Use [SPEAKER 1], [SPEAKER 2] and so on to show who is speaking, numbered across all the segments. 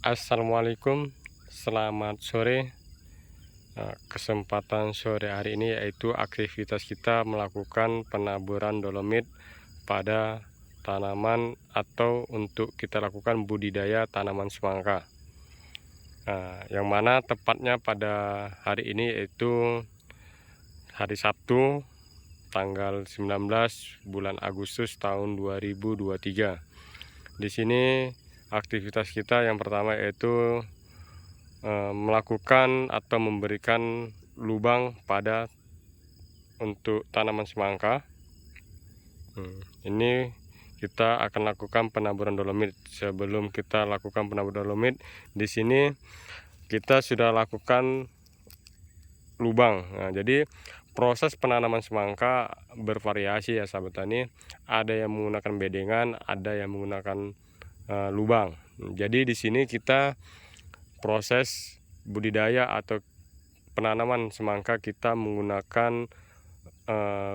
[SPEAKER 1] Assalamualaikum, selamat sore. Kesempatan sore hari ini yaitu aktivitas kita melakukan penaburan dolomit pada tanaman atau untuk kita lakukan budidaya tanaman semangka. Yang mana tepatnya pada hari ini yaitu hari Sabtu tanggal 19 bulan Agustus tahun 2023. Di sini aktivitas kita yang pertama yaitu melakukan atau memberikan lubang pada untuk tanaman semangka. Ini kita akan lakukan penaburan dolomit. Sebelum kita lakukan penaburan dolomit, di sini kita sudah lakukan lubang. Jadi proses penanaman semangka bervariasi ya sahabat tani. Ada yang menggunakan bedengan, ada yang menggunakan lubang. Jadi di sini kita proses budidaya atau penanaman semangka kita menggunakan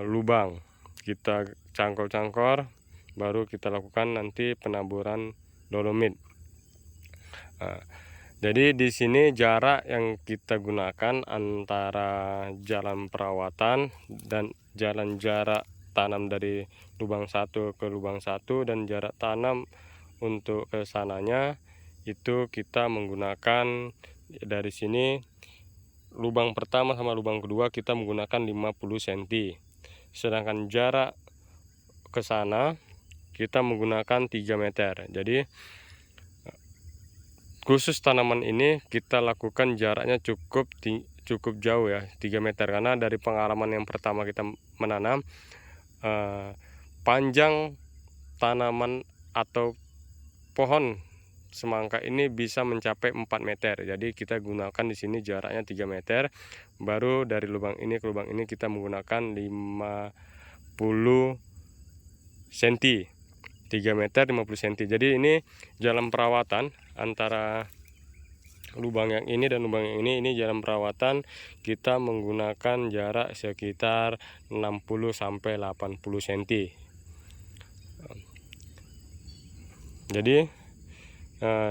[SPEAKER 1] lubang. Kita cangkor-cangkor, baru kita lakukan nanti penaburan dolomit. Jadi di sini jarak yang kita gunakan antara jalan perawatan dan jarak tanam dari lubang satu ke lubang satu dan jarak tanam untuk ke sananya itu kita menggunakan dari sini lubang pertama sama lubang kedua kita menggunakan 50 cm. Sedangkan jarak ke sana kita menggunakan 3 meter. Jadi khusus tanaman ini kita lakukan jaraknya cukup jauh ya, 3 meter, karena dari pengalaman yang pertama kita menanam panjang tanaman atau pohon semangka ini bisa mencapai 4 meter. Jadi kita gunakan di sini jaraknya 3 meter. Baru dari lubang ini ke lubang ini kita menggunakan 50 cm. 3 meter 50 cm. Jadi ini jalan perawatan antara lubang yang ini dan lubang yang ini jalan perawatan kita menggunakan jarak sekitar 60 sampai 80 cm. Jadi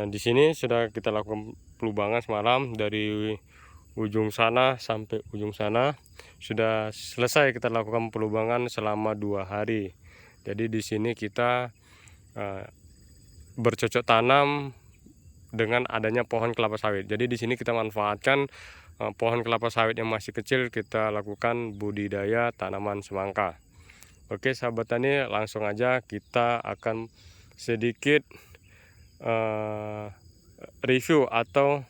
[SPEAKER 1] di sini sudah kita lakukan pelubangan semalam dari ujung sana sampai ujung sana. Sudah selesai kita lakukan pelubangan selama 2 hari. Jadi di sini kita bercocok tanam dengan adanya pohon kelapa sawit. Jadi di sini kita manfaatkan pohon kelapa sawit yang masih kecil, kita lakukan budidaya tanaman semangka. Oke sahabat tani, langsung aja kita akan sedikit review atau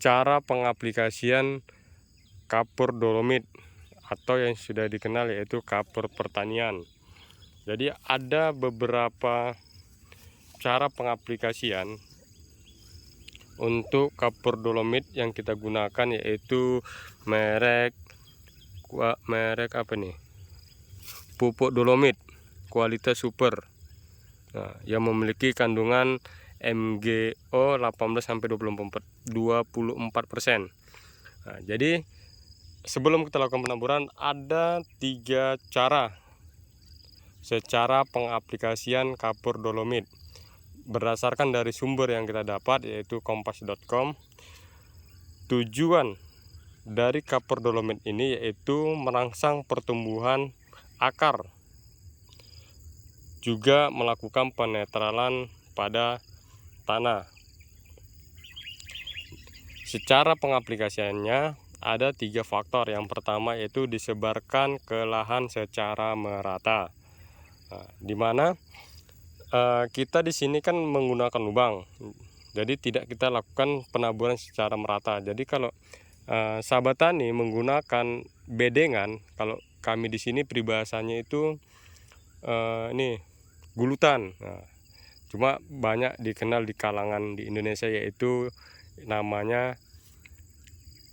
[SPEAKER 1] cara pengaplikasian kapur dolomit atau yang sudah dikenal yaitu kapur pertanian. Jadi ada beberapa cara pengaplikasian untuk kapur dolomit yang kita gunakan, yaitu merek apa nih, pupuk dolomit kualitas super. Yang memiliki kandungan MgO 18 sampai 24%. Jadi sebelum kita lakukan penaburan ada 3 cara secara pengaplikasian kapur dolomit berdasarkan dari sumber yang kita dapat yaitu kompas.com. Tujuan dari kapur dolomit ini yaitu merangsang pertumbuhan akar, juga melakukan penetralan pada tanah. Secara pengaplikasiannya ada 3 faktor. Yang pertama yaitu disebarkan ke lahan secara merata. Dimana kita di sini kan menggunakan lubang, jadi tidak kita lakukan penaburan secara merata. Jadi kalau sahabat tani menggunakan bedengan, kalau kami di sini peribahasanya itu ini gulutan. Cuma banyak dikenal di kalangan di Indonesia yaitu namanya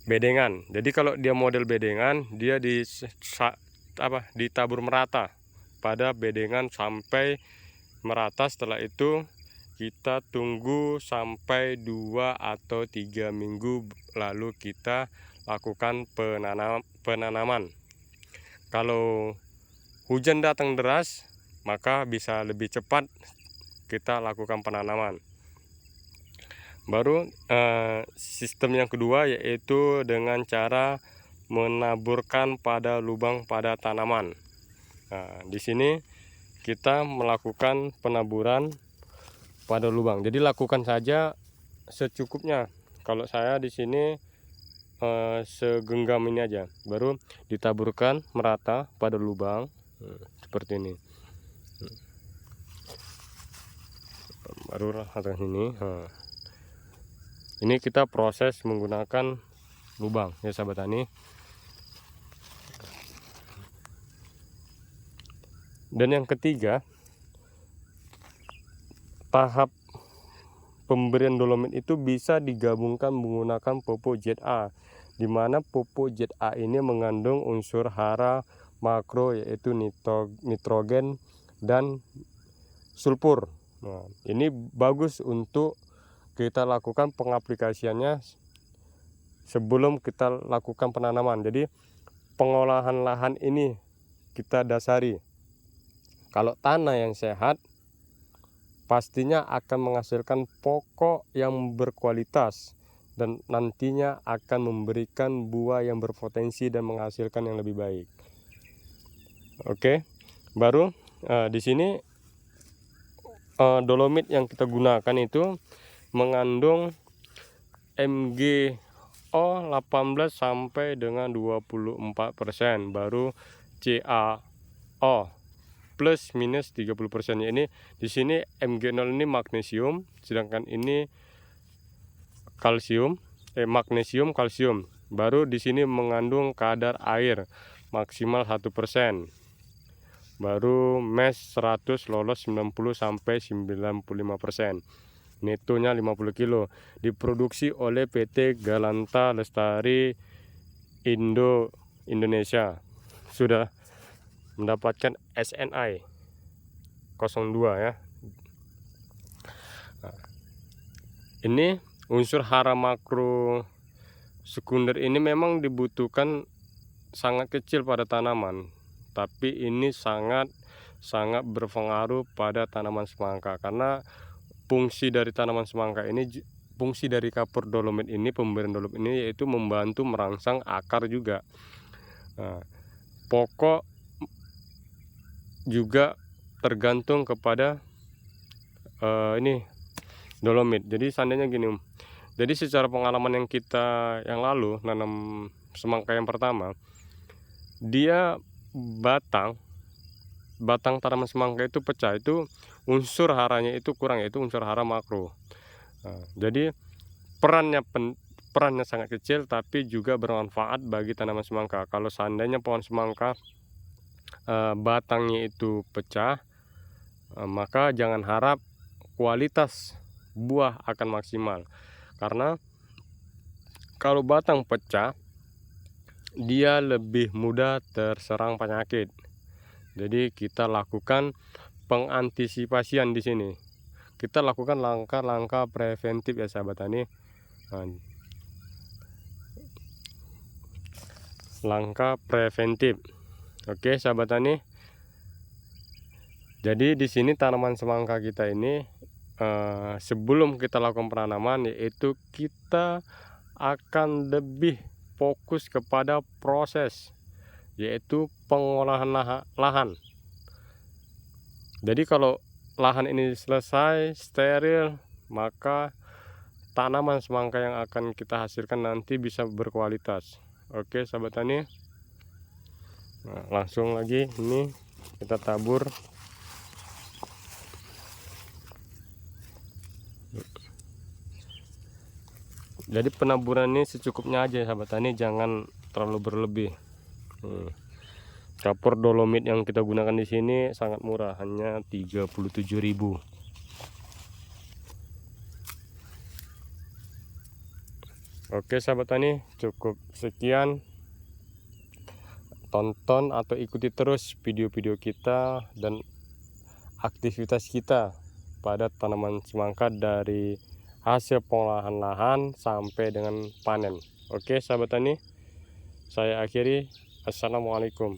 [SPEAKER 1] bedengan. Jadi kalau dia model bedengan, dia ditabur merata pada bedengan sampai merata. Setelah itu kita tunggu sampai 2 atau 3 minggu lalu kita lakukan penanaman. Kalau hujan datang deras, maka bisa lebih cepat kita lakukan penanaman. Baru sistem yang kedua yaitu dengan cara menaburkan pada lubang pada tanaman. Nah, di sini kita melakukan penaburan pada lubang. Jadi lakukan saja secukupnya. Kalau saya di sini segenggam ini aja, baru ditaburkan merata pada lubang seperti ini. Baru atas ini. Ini kita proses menggunakan lubang ya sahabat tani. Dan yang ketiga, tahap pemberian dolomit itu bisa digabungkan menggunakan pupuk ZA, di mana pupuk ZA ini mengandung unsur hara makro yaitu nitrogen dan sulfur. Nah, ini bagus untuk kita lakukan pengaplikasiannya sebelum kita lakukan penanaman. Jadi pengolahan lahan ini kita dasari. Kalau tanah yang sehat pastinya akan menghasilkan pokok yang berkualitas dan nantinya akan memberikan buah yang berpotensi dan menghasilkan yang lebih baik. Oke, baru di sini dolomit yang kita gunakan itu mengandung MgO 18 sampai dengan 24%, baru CaO plus minus 30%. Ini di sini Mg0 ini magnesium, sedangkan ini kalsium, magnesium kalsium. Baru di sini mengandung kadar air maksimal 1%. Baru mes 100 lolos 90 sampai 95%. Netonya 50 kilo. Diproduksi oleh PT Galanta Lestari Indonesia. Sudah mendapatkan SNI 02 ya. Nah, ini unsur hara makro sekunder ini memang dibutuhkan sangat kecil pada tanaman, tapi ini sangat berpengaruh pada tanaman semangka, karena fungsi dari tanaman semangka ini, fungsi dari kapur dolomit ini, pemberian dolomit ini yaitu membantu merangsang akar juga. Nah, pokok juga tergantung kepada ini dolomit. Jadi seandainya gini, jadi secara pengalaman yang kita yang lalu nanam semangka yang pertama, dia batang tanaman semangka itu pecah, itu unsur haranya itu kurang, yaitu unsur hara makro. Nah, jadi perannya sangat kecil tapi juga bermanfaat bagi tanaman semangka. Kalau seandainya pohon semangka batangnya itu pecah, maka jangan harap kualitas buah akan maksimal, karena kalau batang pecah dia lebih mudah terserang penyakit. Jadi kita lakukan pengantisipasian di sini. Kita lakukan langkah-langkah preventif ya sahabat tani. Langkah preventif. Oke sahabat tani. Jadi di sini tanaman semangka kita ini sebelum kita lakukan penanaman, yaitu kita akan lebih fokus kepada proses, yaitu pengolahan lahan. Jadi kalau lahan ini selesai steril, maka tanaman semangka yang akan kita hasilkan nanti bisa berkualitas. Oke sahabat tani. Nah, langsung lagi ini kita tabur. Jadi penaburan ini secukupnya aja sahabat tani, jangan terlalu berlebih. Kapur dolomit yang kita gunakan di sini sangat murah, hanya 37.000. Oke sahabat tani, cukup sekian. Tonton atau ikuti terus video-video kita dan aktivitas kita pada tanaman semangka dari hasil pengolahan lahan sampai dengan panen. Oke sahabat tani, saya akhiri. Assalamualaikum.